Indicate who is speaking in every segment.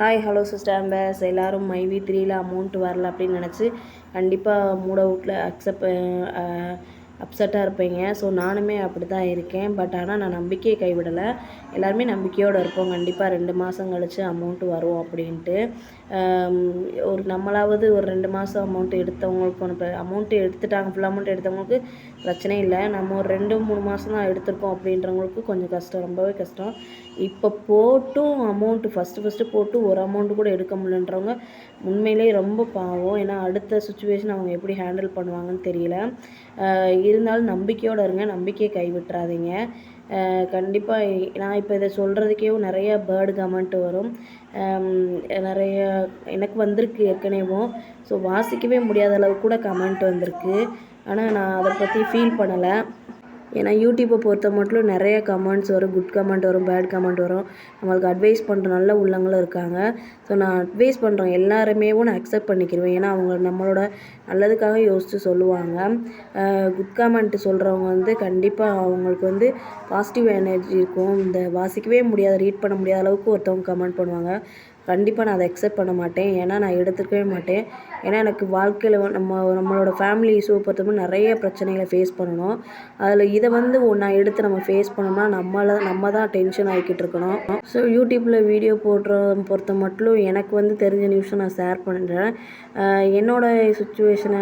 Speaker 1: Hi hello sister அம்பேஸ் எல்லோரும் மைவி3ல amount வரல அப்படின்னு நினச்சி கண்டிப்பாக மூட் அவுட்டில் அப்செட்டாக இருப்பீங்க. ஸோ நானுமே அப்படி தான் இருக்கேன். பட் ஆனால் நான் நம்பிக்கையை கைவிடலை. எல்லாருமே நம்பிக்கையோடு இருப்போம். கண்டிப்பாக 2 மாதம் கழித்து அமௌண்ட்டு வரும் அப்படின்ட்டு. ஒரு நம்மளாவது ஒரு 2 மாதம் அமௌண்ட் எடுத்தவங்களுக்கு இப்போ அமௌண்ட்டு எடுத்துட்டாங்க, ஃபுல் அமௌண்ட் எடுத்தவங்களுக்கு பிரச்சனை இல்லை. நம்ம ஒரு 2-3 மாதம் தான் எடுத்திருக்கோம் அப்படின்றவங்களுக்கு கொஞ்சம் கஷ்டம், ரொம்பவே கஷ்டம். இப்போ போட்டும் அமௌண்ட்டு ஃபஸ்ட்டு போட்டு ஒரு அமௌண்ட்டு கூட எடுக்க முடியலன்றவங்க உண்மையிலேயே ரொம்ப பாவம். ஏன்னா அடுத்த சுச்சுவேஷன் அவங்க எப்படி ஹேண்டில் பண்ணுவாங்கன்னு தெரியல. இருந்தாலும் நம்பிக்கையோடு இருங்க, நம்பிக்கையை கைவிட்டுறாதீங்க. கண்டிப்பாக நான் இப்போ இதை சொல்கிறதுக்கே நிறைய பேர்டு கமெண்ட் வரும். நிறைய எனக்கு வந்திருக்கு ஏற்கனவே. ஸோ வாசிக்கவே முடியாத அளவுக்கு கூட கமெண்ட் வந்திருக்கு. ஆனால் நான் அதை பற்றி ஃபீல் பண்ணலை. ஏன்னா யூடியூப்பை பொறுத்த மட்டும் நிறைய கமெண்ட்ஸ் வரும், குட் கமெண்ட் வரும், பேட் கமெண்ட் வரும். நம்மளுக்கு அட்வைஸ் பண்ணுற நல்ல உள்ளவங்களும் இருக்காங்க. ஸோ நான் அட்வைஸ் பண்ணுறேன் எல்லாருமே நான் அக்செப்ட் பண்ணிக்கிடுவேன். ஏன்னா அவங்க நம்மளோட நல்லதுக்காக யோசித்து சொல்லுவாங்க. குட் கமெண்ட் சொல்கிறவங்க வந்து கண்டிப்பாக அவங்களுக்கு வந்து பாசிட்டிவ் எனர்ஜி இருக்கும். இந்த வாசிக்கவே முடியாத, ரீட் பண்ண முடியாத அளவுக்கு ஒருத்தவங்க கமெண்ட் பண்ணுவாங்க. கண்டிப்பாக நான் அதை அக்செப்ட் பண்ண மாட்டேன். ஏன்னா நான் எடுத்துக்கவே மாட்டேன். ஏன்னா எனக்கு வாழ்க்கையில் நம்மளோட ஃபேமிலி இஷ்யூவை பொறுத்தவரை நிறைய பிரச்சனைகளை ஃபேஸ் பண்ணணும். அதில் இதை வந்து நான் எடுத்து நம்ம ஃபேஸ் பண்ணோம்னா நம்ம தான் டென்ஷன் ஆகிக்கிட்டு இருக்கணும். ஸோ யூடியூப்பில் வீடியோ பொறுத்த மட்டும் எனக்கு வந்து தெரிஞ்ச நியூஸை நான் ஷேர் பண்ணுறேன். என்னோடய சுச்சுவேஷனை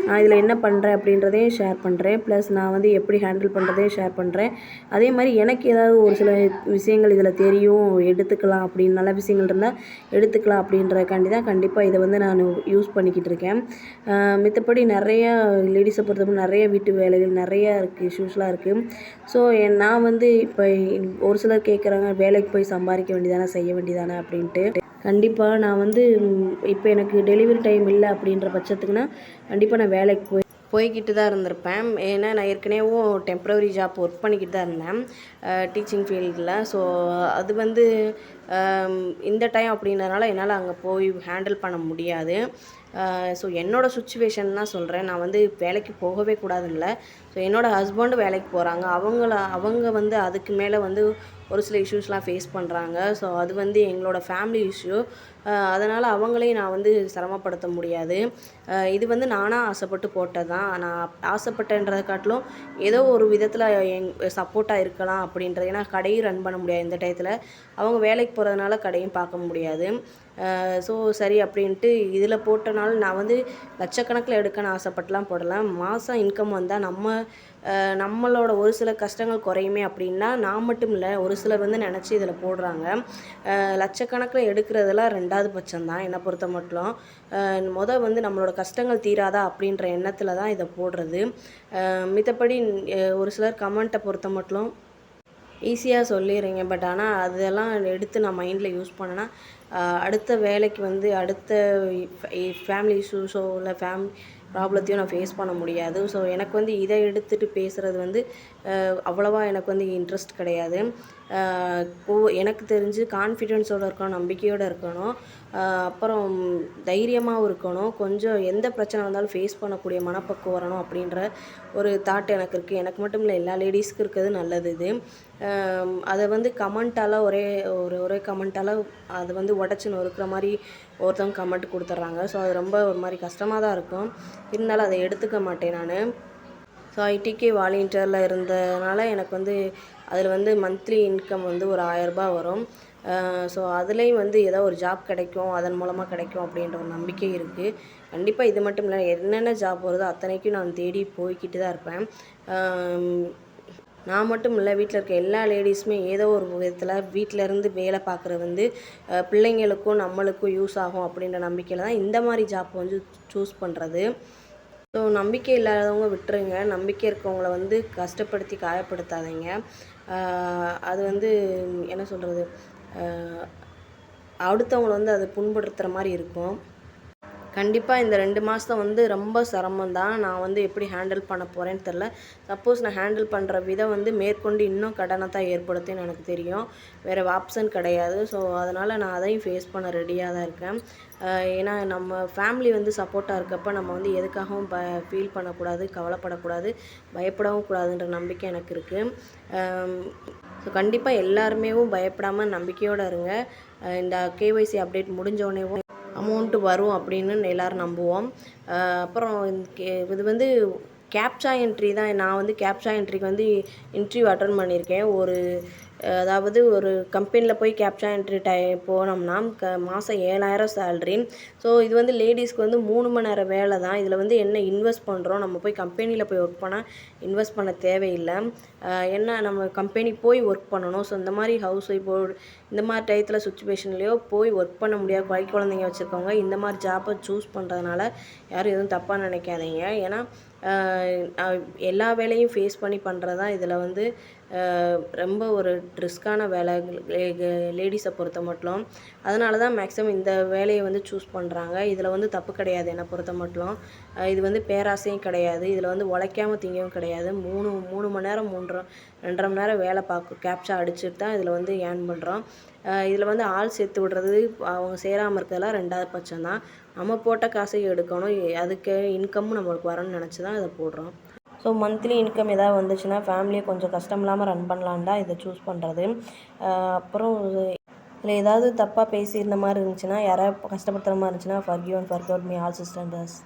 Speaker 1: நான் இதில் என்ன பண்ணுறேன் அப்படின்றதையும் ஷேர் பண்ணுறேன். ப்ளஸ் நான் வந்து எப்படி ஹேண்டில் பண்ணுறதையும் ஷேர் பண்ணுறேன். அதே மாதிரி எனக்கு ஏதாவது ஒரு சில விஷயங்கள் இதில் தெரியும், எடுத்துக்கலாம் அப்படின்னு நல்ல விஷயங்கள் இருந்தால் எடுத்துக்கலாம் அப்படின்றக்காண்டி தான் கண்டிப்பாக இதை வந்து நான் யூஸ் பண்ணிக்கிட்டு இருக்கேன். மித்தபடி நிறையா லேடிஸை பொறுத்தவரை நிறைய வீட்டு வேலைகள் நிறையா இருக்குது, இஷ்யூஸ்லாம் இருக்குது. ஸோ நான் வந்து இப்போ ஒரு சிலர் கேட்குறாங்க, வேலைக்கு போய் சம்பாதிக்க வேண்டியதானே, செய்ய வேண்டியதானே அப்படின்ட்டு. கண்டிப்பாக நான் வந்து இப்போ எனக்கு டெலிவரி டைம் இல்லை அப்படின்ற பட்சத்துக்குன்னா கண்டிப்பாக நான் வேலைக்கு போய்கிட்டு தான் இருந்திருப்பேன். ஏன்னா நான் ஏற்கனவே டெம்ப்ரவரி ஜாப் ஒர்க் பண்ணிக்கிட்டு தான் இருந்தேன் டீச்சிங் ஃபீல்டில். ஸோ அது வந்து இந்த டைம் அப்படின்றதுனால என்னால் அங்கே போய் ஹேண்டில் பண்ண முடியாது. ஸோ என்னோடய சுச்சுவேஷன் தான் சொல்கிறேன். நான் வந்து வேலைக்கு போகவே கூடாதுன்னு. ஸோ என்னோடய ஹஸ்பண்டு வேலைக்கு போகிறாங்க. அவங்க வந்து அதுக்கு மேலே வந்து ஒரு சில இஷ்யூஸ்லாம் ஃபேஸ் பண்ணுறாங்க. ஸோ அது வந்து எங்களோட ஃபேமிலி இஷ்யூ. அதனால் அவங்களையும் நான் வந்து சிரமப்படுத்த முடியாது. இது வந்து நானாக ஆசைப்பட்டு போட்டது தான். நான் ஆசைப்பட்டேன்றதை காட்டிலும் ஏதோ ஒரு விதத்தில் சப்போர்ட்டாக இருக்கலாம் அப்படின்றது. ஏன்னா கடையும் ரன் பண்ண முடியாது இந்த டயத்தில். அவங்க வேலைக்கு போகிறதுனால கடையும் பார்க்க முடியாது. ஸோ சரி அப்படின்ட்டு இதில் போட்டனால நான் வந்து லட்சக்கணக்கில் எடுக்கணும்னு ஆசைப்பட்டுலாம் போடலை. மாதம் இன்கம் வந்தால் நம்மளோட ஒரு சில கஷ்டங்கள் குறையுமே அப்படின்னா நான் மட்டும் இல்லை, ஒரு சிலர் வந்து நினச்சி இதில் போடுறாங்க. லட்சக்கணக்கில் எடுக்கிறதெல்லாம் 2வது பட்சம்தான் என்னை பொறுத்த மட்டும். வந்து நம்மளோட கஷ்டங்கள் தீராதா அப்படின்ற எண்ணத்தில் தான் இதை போடுறது. மித்தபடி ஒரு சிலர் கமெண்ட்டை பொறுத்த மட்டும் ஈஸியாக சொல்லிடுறீங்க. பட் ஆனால் அதெல்லாம் எடுத்து நான் மைண்டில் யூஸ் பண்ணேன்னா அடுத்த வேலைக்கு வந்து அடுத்த ஃபேமிலி இஷ்யூஸோ இல்லை ப்ராப்ளத்தையும் நான் ஃபேஸ் பண்ண முடியாது. ஸோ எனக்கு வந்து இதை எடுத்துகிட்டு பேசுகிறது வந்து அவ்வளோவா எனக்கு வந்து இன்ட்ரெஸ்ட் கிடையாது. எனக்கு தெரிஞ்சு கான்ஃபிடென்ஸோடு இருக்கணும், நம்பிக்கையோடு இருக்கணும், அப்புறம் தைரியமாகவும் இருக்கணும். கொஞ்சம் எந்த பிரச்சனை வந்தாலும் ஃபேஸ் பண்ணக்கூடிய மனப்பக்குவம் வரணும் அப்படின்ற ஒரு தாட் எனக்கு இருக்குது. எனக்கு மட்டும் இல்லை, எல்லா லேடிஸ்க்கும் இருக்கிறது நல்லது இது. அதை வந்து கமெண்ட்டால் ஒரே கமெண்ட்டால் அதை வந்து உடச்சி நொறுக்கிற மாதிரி ஒருத்தவங்க கமெண்ட் கொடுத்துட்றாங்க. ஸோ அது ரொம்ப ஒரு மாதிரி கஷ்டமாக தான் இருக்கும். இருந்தாலும் அதை எடுத்துக்க மாட்டேன் நான். ஸோ ஐடிகே வாலண்டியரில் இருந்ததுனால எனக்கு வந்து அதில் வந்து மந்த்லி இன்கம் வந்து ஒரு 1000 ரூபாய் வரும். ஸோ அதுலேயும் வந்து ஏதோ ஒரு ஜாப் கிடைக்கும், அதன் மூலமாக கிடைக்கும் அப்படின்ற ஒரு நம்பிக்கை இருக்குது. கண்டிப்பாக இது மட்டும் இல்லை, என்னென்ன ஜாப் வருதோ அத்தனைக்கும் நான் தேடி போய்கிட்டு தான் இருப்பேன். நான் மட்டும் இல்லை, வீட்டில் இருக்க எல்லா லேடிஸுமே ஏதோ ஒரு விதத்தில் வீட்டிலேருந்து வேலை பார்க்குறது வந்து பிள்ளைங்களுக்கும் நம்மளுக்கும் யூஸ் ஆகும் அப்படின்ற நம்பிக்கையில் தான் இந்த மாதிரி ஜாப் வந்து சூஸ் பண்ணுறது. ஸோ நம்பிக்கை இல்லாதவங்க விட்டுருங்க. நம்பிக்கை இருக்கவங்கள வந்து கஷ்டப்படுத்தி காயப்படுத்தாதீங்க. அது வந்து என்ன சொல்கிறது, அடுத்தவங்களை வந்து அது புண்படுத்துகிற மாதிரி இருக்கும். கண்டிப்பாக இந்த 2 மாதம் வந்து ரொம்ப சிரமம் தான். நான் வந்து எப்படி ஹேண்டில் பண்ண போகிறேன்னு தெரில. சப்போஸ் நான் ஹேண்டில் பண்ணுற விதம் வந்து மேற்கொண்டு இன்னும் கடனை தான் ஏற்படுத்துன்னு எனக்கு தெரியும். வேறு ஆப்ஷன் கிடையாது. ஸோ அதனால் நான் அதையும் ஃபேஸ் பண்ண ரெடியாக தான் இருக்கேன். ஏன்னா நம்ம ஃபேமிலி வந்து சப்போர்ட்டாக இருக்கப்போ நம்ம வந்து எதுக்காகவும் ஃபீல் பண்ணக்கூடாது, கவலைப்படக்கூடாது, பயப்படவும் கூடாதுன்ற நம்பிக்கை எனக்கு இருக்குது. ஸோ கண்டிப்பாக எல்லாருமேவும் பயப்படாமல் நம்பிக்கையோடு இருங்க. இந்த கேஒய்சி அப்டேட் முடிஞ்சோடனேவும் அமௌண்ட்டு வரும் அப்படின்னு எல்லோரும் நம்புவோம். அப்புறம் இது வந்து கேப்சா என்ட்ரி தான். நான் வந்து கேப்சா என்ட்ரிக்கு வந்து இன்டர்வியூ அட்டெண்ட் பண்ணியிருக்கேன். அதாவது ஒரு கம்பெனியில் போய் கேப்சா என்ட்ரி போனோம்னா மாதம் 7,000 சேல்ரி. ஸோ இது வந்து லேடிஸ்க்கு வந்து 3 மணி நேரம் வேலை தான். இதில் வந்து என்ன இன்வெஸ்ட் பண்ணுறோம், நம்ம போய் கம்பெனியில் போய் ஒர்க் பண்ணால் இன்வெஸ்ட் பண்ண தேவையில்லை. என்ன நம்ம கம்பெனி போய் ஒர்க் பண்ணணும். ஸோ இந்த மாதிரி ஹவுஸ் ஒய்ஃபோ இந்த மாதிரி டயத்தில் சுச்சுவேஷன்லேயோ போய் ஒர்க் பண்ண முடியாது, கை குழந்தைங்க வச்சுருக்கவங்க இந்த மாதிரி ஜாப்பை சூஸ் பண்ணுறதுனால யாரும் எதுவும் தப்பாக நினைக்காதீங்க. ஏன்னா எல்லா வேலையும் ஃபேஸ் பண்ணி பண்ணுறது தான் இதில் வந்து ரொம்ப ஒரு ரிஸ்க்கான வேலை லேடிஸை பொறுத்த மட்டும். அதனால தான் மேக்ஸிமம் இந்த வேலையை வந்து சூஸ் பண்ணுறாங்க. இதில் வந்து தப்பு கிடையாது என்னை பொறுத்த மட்டும். இது வந்து பேராசையும் கிடையாது. இதில் வந்து உழைக்காமல் திங்கவும் கிடையாது. 3 மணி நேரம் 2.5 மணி நேரம் வேலை கேப்சா அடிச்சுட்டு தான் இதில் வந்து ஏர்ன் பண்ணுறோம். இதில் வந்து ஆள் சேர்த்து விடுறது அவங்க சேராமல் இருக்கிறதெல்லாம் 2வது பட்சம் தான். நம்ம போட்ட காசை எடுக்கணும், அதுக்கு இன்கம்மும் நம்மளுக்கு வரணும்னு நினச்சி தான் இதை போடுறோம். ஸோ மந்த்லி இன்கம் எதாவது வந்துச்சுன்னா ஃபேமிலியை கொஞ்சம் கஷ்டம் இல்லாமல் ரன் பண்ணலான்னு தான் இதை சூஸ் பண்ணுறது. அப்புறம் இதில் ஏதாவது தப்பாக பேசியிருந்த மாதிரி இருந்துச்சுன்னா, யாராவது கஷ்டப்படுத்துகிற மாதிரி இருந்துச்சுன்னா, forgive and forget me all sisters.